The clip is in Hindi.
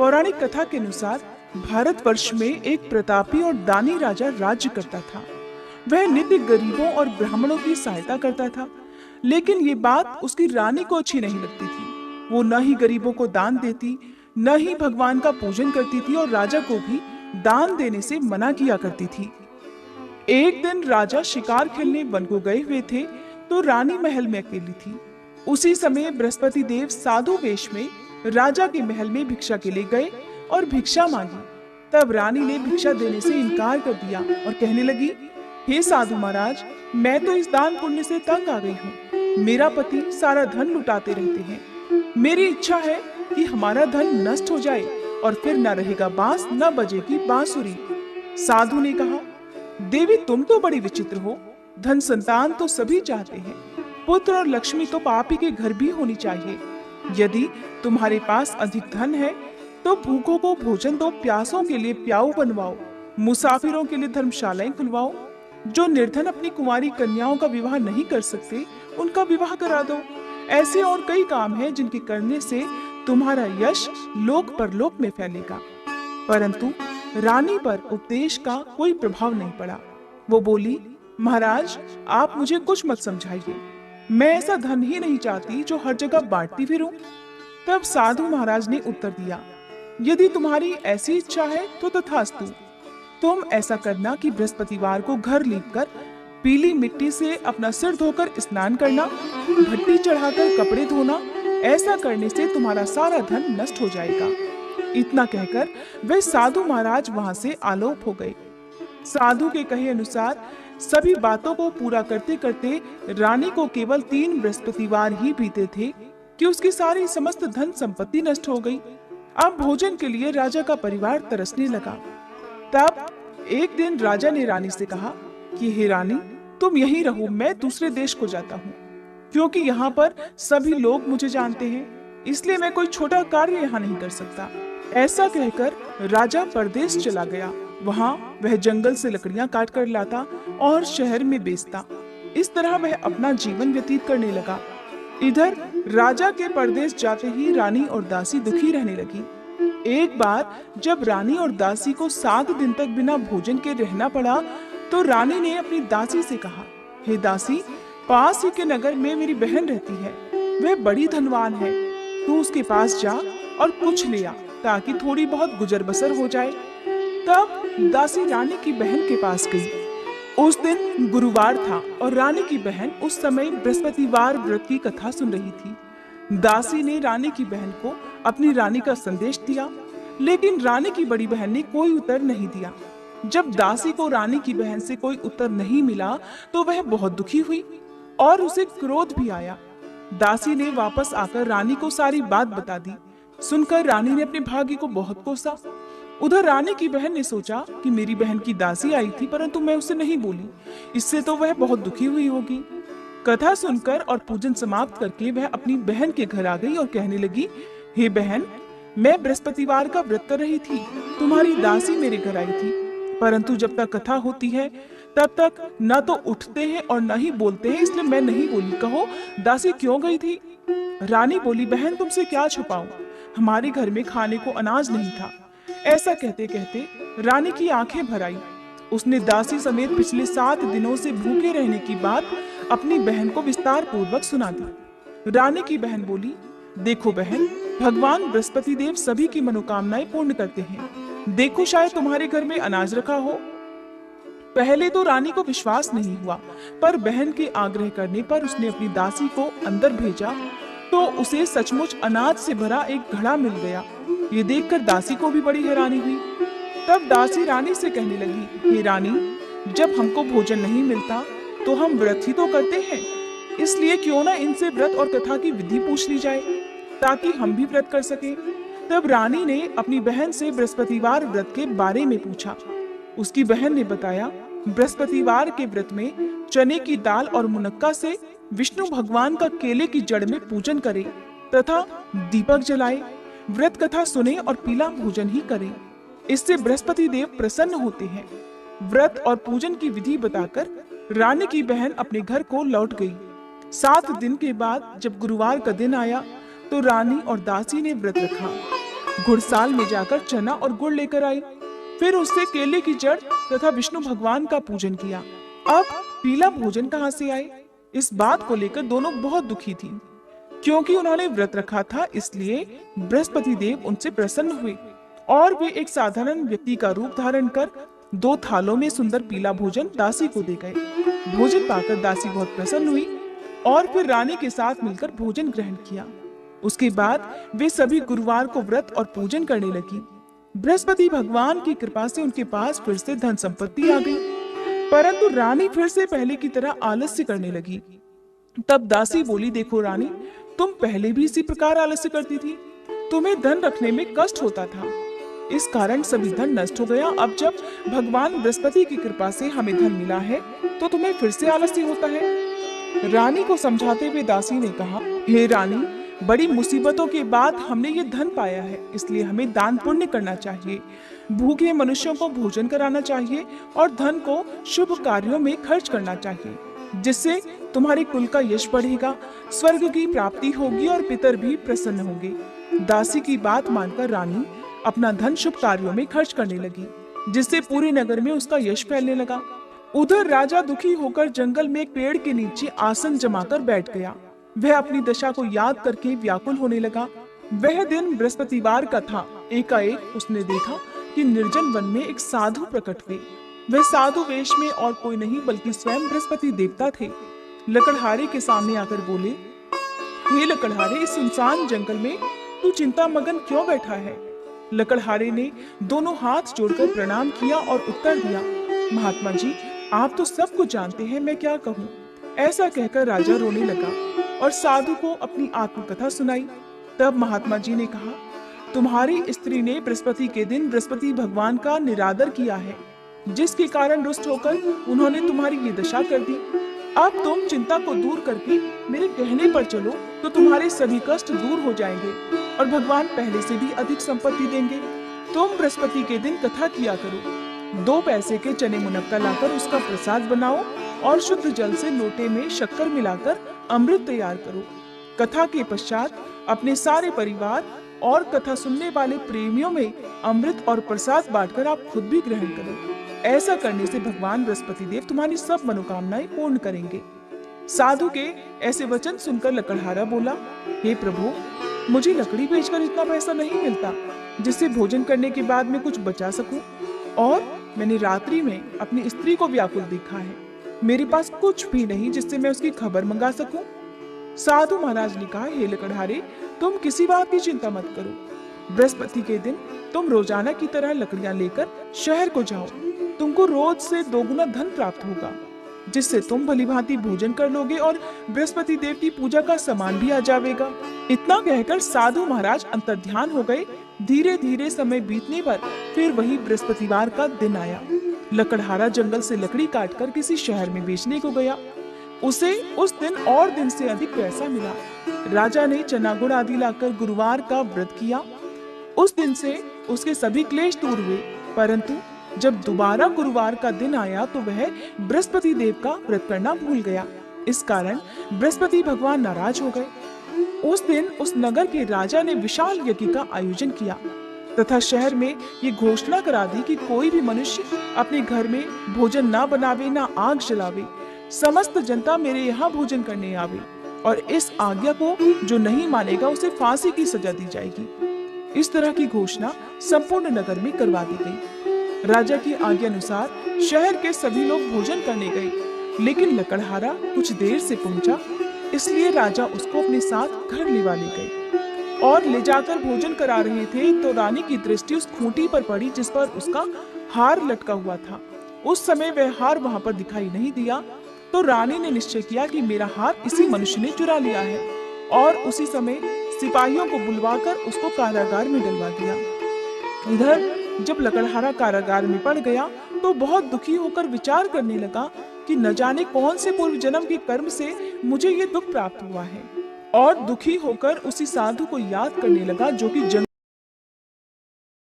पौराणिक कथा के अनुसार भारतवर्ष में एक प्रतापी और दानी राजा राज्य करता था। वह नित्य गरीबों और ब्राह्मणों की सहायता करता था, लेकिन ये बात उसकी रानी को अच्छी नहीं लगती थी। वो न ही गरीबों को दान देती, न ही भगवान का पूजन करती थी और राजा को भी दान देने से मना किया करती थी। एक दिन राजा शिकार खेलने वन को गए हुए थे, तो रानी महल में अकेली थी। उसी समय बृहस्पति देव साधु वेश में राजा के महल में भिक्षा के लिए गए और भिक्षा मांगी। तब रानी ने भिक्षा देने से इनकार कर दिया और कहने लगी, हे साधु महाराज, मैं तो इस दान पुण्य से तंग आ गई हूँ। मेरा पति सारा धन लुटाते रहते हैं। मेरी इच्छा है कि हमारा धन नष्ट हो जाए और फिर न रहेगा बांस, न बजेगी बांसुरी। साधु ने कहा, देवी तुम तो बड़ी विचित्र हो। धन संतान तो सभी चाहते हैं, पुत्र और लक्ष्मी तो पापी के घर भी होनी चाहिए। यदि तुम्हारे पास अधिक धन है तो भूखों को भोजन दो, प्यासों के लिए प्याऊ बनवाओ, मुसाफिरों के लिए धर्मशालाएं खुलवाओ। जो निर्धन अपनी कुंवारी कन्याओं का विवाह नहीं कर सकते, उनका विवाह करा दो। ऐसे और कई काम हैं जिनके करने से तुम्हारा यश लोक परलोक में फैलेगा। परंतु रानी पर उपदेश का कोई प्रभाव नहीं पड़ा। वो बोली, महाराज आप मुझे कुछ मत समझाइए। मैं ऐसा धन ही नहीं चाहती जो हर जगह बांटती फिरूं। तब साधु महाराज ने उत्तर दिया, यदि तुम्हारी ऐसी इच्छा है तो तथास्तु। तुम ऐसा करना कि बृहस्पतिवार को घर लीपकर पीली मिट्टी से अपना सिर धोकर स्नान करना, भट्टी चढ़ाकर कपड़े धोना। ऐसा करने से तुम्हारा सारा धन नष्ट हो जाएगा। इतना कहकर वे साधु महाराज वहां से आलोप हो गए। साधु के कहे अनुसार सभी बातों को पूरा करते करते रानी को केवल 3 बृहस्पतिवार ही बीते थे कि उसकी सारी समस्त धन संपत्ति नष्ट हो गई। अब भोजन के लिए राजा का परिवार तरसने लगा। तब एक दिन राजा ने रानी से कहा कि हे रानी, तुम यहीं रहो, मैं दूसरे देश को जाता हूँ, क्योंकि यहाँ पर सभी लोग मुझे जानते हैं, इसलिए मैं कोई छोटा कार्य यहाँ नहीं कर सकता। ऐसा कहकर राजा परदेश चला गया। वहाँ वह जंगल से लकड़ियां काट कर लाता और शहर में बेचता। इस तरह वह अपना जीवन व्यतीत करने लगा। इधर राजा के परदेश जाते ही रानी और दासी दुखी रहने लगी। एक बार जब रानी और दासी को 7 दिन तक बिना भोजन के रहना पड़ा, तो रानी ने अपनी दासी से कहा, हे दासी, पास ही के नगर में मेरी बहन रहती है, वह बड़ी धनवान है। तू उसके पास जा और कुछ ले आ, ताकि थोड़ी बहुत गुजर बसर हो जाए। तब दासी रानी की बहन के पास गई। उस दिन गुरुवार था और रानी की बहन उस समय बृहस्पतिवार व्रत की कथा सुन रही थी। दासी ने रानी की बहन को अपनी रानी का संदेश दिया, लेकिन रानी की बड़ी बहन ने कोई उत्तर नहीं दिया। जब दासी को रानी की बहन से कोई उत्तर नहीं मिला तो वह बहुत दुखी हुई और उसे क्रोध भी आया। दासी ने वापस आकर रानी को सारी बात बता दी। सुनकर रानी ने अपने भाग्य को बहुत कोसा। उधर रानी की बहन ने सोचा कि मेरी बहन की दासी आई थी, परंतु मैं उससे नहीं बोली, इससे तो वह बहुत दुखी हुई होगी। कथा सुनकर और पूजन समाप्त करके वह अपनी बहन के घर आ गई और कहने लगी, हे बहन, मैं बृहस्पतिवार का व्रत कर रही थी, तुम्हारी दासी मेरे घर आई थी, परंतु जब तक कथा होती है तब तक न तो उठते हैं और न ही बोलते हैं, इसलिए मैं नहीं बोली। कहो दासी क्यों गई थी? रानी बोली, बहन तुमसे क्या छुपाऊं, हमारे घर में खाने को अनाज नहीं था। ऐसा कहते कहते रानी की आंखें भर आई। उसने दासी समेत पिछले 7 दिनों से भूखे रहने की बात अपनी बहन को विस्तार पूर्वक सुना दी। रानी की बहन बोली, देखो बहन, भगवान बृहस्पति देव सभी की मनोकामनाएं पूर्ण करते हैं। देखो शायद तुम्हारे घर में अनाज रखा हो। पहले तो रानी को विश्वास नहीं हुआ, पर बहन के आग्रह करने पर उसने अपनी दासी को अंदर भेजा तो उसे सचमुच अनाज से भरा एक घड़ा मिल गया। ये देखकर दासी को भी बड़ी हैरानी हुई। तब दासी रानी से कहने लगी, हे रानी, जब हमको भोजन नहीं मिलता तो हम व्रत ही तो करते हैं, इसलिए क्यों ना इनसे व्रत और कथा की विधि पूछ ली जाए, ताकि हम भी व्रत कर सके। तब रानी ने अपनी बहन से बृहस्पतिवार व्रत के बारे में पूछा। उसकी बहन ने बताया, बृहस्पतिवार के व्रत में चने की दाल और मुनक्का से विष्णु भगवान का केले की जड़ में पूजन करे तथा दीपक जलाए, व्रत कथा सुने और पीला भोजन ही करे। इससे बृहस्पति देव प्रसन्न होते हैं। व्रत और पूजन की विधि बताकर रानी की बहन अपने घर को लौट गई। 7 दिन के बाद जब गुरुवार का दिन आया तो रानी और दासी ने व्रत रखा। घुड़साल में जाकर चना और गुड़ लेकर आई। फिर उससे केले की जड़ तथा विष्णु भगवान का पूजन किया। अब पीला भोजन कहाँ से आए? इस बात को लेकर दोनों बहुत दुखी थी। क्योंकि उन्होंने व्रत रखा था, इसलिए बृहस्पति देव उनसे प्रसन्न हुए और वे एक साधारण व्यक्ति का रूप धारण कर 2 थालों में सुंदर पीला भोजन दासी को दे गए। भोजन पाकर दासी बहुत प्रसन्न हुई और फिर रानी के साथ मिलकर भोजन ग्रहण किया। उसके बाद वे सभी गुरुवार को व्रत और पूजन करने लगी। बृहस्पति भगवान की कृपा से उनके पास फिर से धन संपत्ति आ गई, परंतु रानी फिर से पहले की तरह आलस्य करने लगी। तब दासी बोली, देखो रानी, तुम पहले भी इसी प्रकार आलस्य करती थी, तुम्हें धन रखने में कष्ट होता था, इस कारण सभी धन नष्ट हो गया। अब जब भगवान बृहस्पति की कृपा से हमें धन मिला है तो तुम्हें फिर से आलस्य होता है। रानी को समझाते हुए दासी ने कहा, हे रानी, बड़ी मुसीबतों के बाद हमने ये धन पाया है, इसलिए हमें दान पुण्य करना चाहिए, भूखे मनुष्यों को भोजन कराना चाहिए और धन को शुभ कार्यों में खर्च करना चाहिए, जिससे तुम्हारे कुल का यश बढ़ेगा, स्वर्ग की प्राप्ति होगी और पितर भी प्रसन्न होंगे। दासी की बात मानकर रानी अपना धन शुभ कार्यों में खर्च करने लगी, जिससे पूरे नगर में उसका यश फैलने लगा। उधर राजा दुखी होकर जंगल में एक पेड़ के नीचे आसन जमाकर बैठ गया। वह अपनी दशा को याद करके व्याकुल होने लगा। वह दिन बृहस्पतिवार का था। एकाएक उसने देखा कि निर्जन वन में एक साधु प्रकट हुए। वह साधु वेश में और कोई नहीं बल्कि स्वयं बृहस्पति देवता थे। लकड़हारे के सामने आकर बोले, हे लकड़हारे, इस सुनसान जंगल में तू चिंता मगन क्यों बैठा है? लकड़हारे ने दोनों हाथ जोड़कर प्रणाम किया और उत्तर दिया, महात्मा जी, आप तो सब कुछ जानते हैं, मैं क्या कहूँ। ऐसा कहकर राजा रोने लगा और साधु को अपनी आत्मकथा सुनाई। तब महात्मा जी ने कहा, तुम्हारी स्त्री ने बृहस्पति के दिन बृहस्पति भगवान का निरादर किया है, जिसके कारण रुष्ट होकर उन्होंने तुम्हारी ये दशा कर दी। अब तुम चिंता को दूर करके मेरे कहने पर चलो तो तुम्हारे सभी कष्ट दूर हो जाएंगे और भगवान पहले से भी अधिक संपत्ति देंगे। तुम बृहस्पति के दिन कथा किया करो, 2 पैसे के चने मुनक्का लाकर उसका प्रसाद बनाओ और शुद्ध जल से लोटे में शक्कर मिलाकर अमृत तैयार करो। कथा के पश्चात अपने सारे परिवार और कथा सुनने वाले प्रेमियों में अमृत और प्रसाद बांटकर आप खुद भी ग्रहण करो। ऐसा करने से भगवान बृहस्पति देव तुम्हारी सब मनोकामनाएं पूर्ण करेंगे। साधु के ऐसे वचन सुनकर लकड़हारा बोला, हे प्रभु, मुझे लकड़ी बेचकर इतना पैसा नहीं मिलता जिससे भोजन करने के बाद मैं कुछ बचा सकूं, और मैंने रात्रि में अपनी स्त्री को व्याकुल देखा है। मेरे पास कुछ भी नहीं जिससे मैं उसकी खबर मंगा सकूं। साधु महाराज ने कहा, हे लकड़हारे, तुम किसी बात की चिंता मत करो। बृहस्पति के दिन तुम रोजाना की तरह लकड़ियां लेकर शहर को जाओ। तुमको रोज से 2 गुना धन प्राप्त होगा, जिससे तुम भलीभांति भोजन कर लोगे और बृहस्पति देव की पूजा का सामान भी आ जाएगा। इतना कहकर साधु महाराज अंतर्ध्यान हो गए। धीरे धीरे समय बीतने पर फिर वही बृहस्पतिवार का दिन आया। लकड़हारा जंगल से लकड़ी काटकर किसी शहर में बेचने को गया। उसे उस दिन और दिन से अधिक पैसा मिला। राजा ने चना गुड़ आदि लाकर गुरुवार का व्रत किया। उस दिन से उसके सभी क्लेश दूर हुए, परंतु जब दोबारा गुरुवार का दिन आया तो वह बृहस्पति देव का व्रत करना भूल गया। इस कारण बृहस्पति भगवान नाराज हो गए। उस दिन उस नगर के राजा ने विशाल यज्ञ का आयोजन किया तथा शहर में ये घोषणा करा दी कि कोई भी मनुष्य अपने घर में भोजन ना बनावे, ना आग जलावे। समस्त जनता मेरे यहाँ भोजन करने आवे और इस आज्ञा को जो नहीं मानेगा उसे फांसी की सजा दी जाएगी। इस तरह की घोषणा संपूर्ण नगर में करवा दी गई। राजा की आज्ञा अनुसार शहर के सभी लोग भोजन करने गए, लेकिन लकड़हारा कुछ देर से पहुंचा, इसलिए राजा उसको अपने साथ घर लेवा ले गए और ले जाकर भोजन करा रहे थे तो रानी की दृष्टि उस खूंटी पर पड़ी जिस पर उसका हार लटका हुआ था। उस समय वह हार वहां पर दिखाई नहीं दिया तो रानी ने निश्चय किया कि मेरा हार इसी मनुष्य ने चुरा लिया है, और उसी समय सिपाहियों को बुलवाकर उसको कारागार में डलवा दिया। इधर जब लकड़हारा कारागार में पड़ गया तो बहुत दुखी होकर विचार करने लगा कि न जाने कौन से पूर्व जन्म के कर्म से मुझे ये दुख प्राप्त हुआ है, और दुखी होकर उसी साधु को याद करने लगा जो कि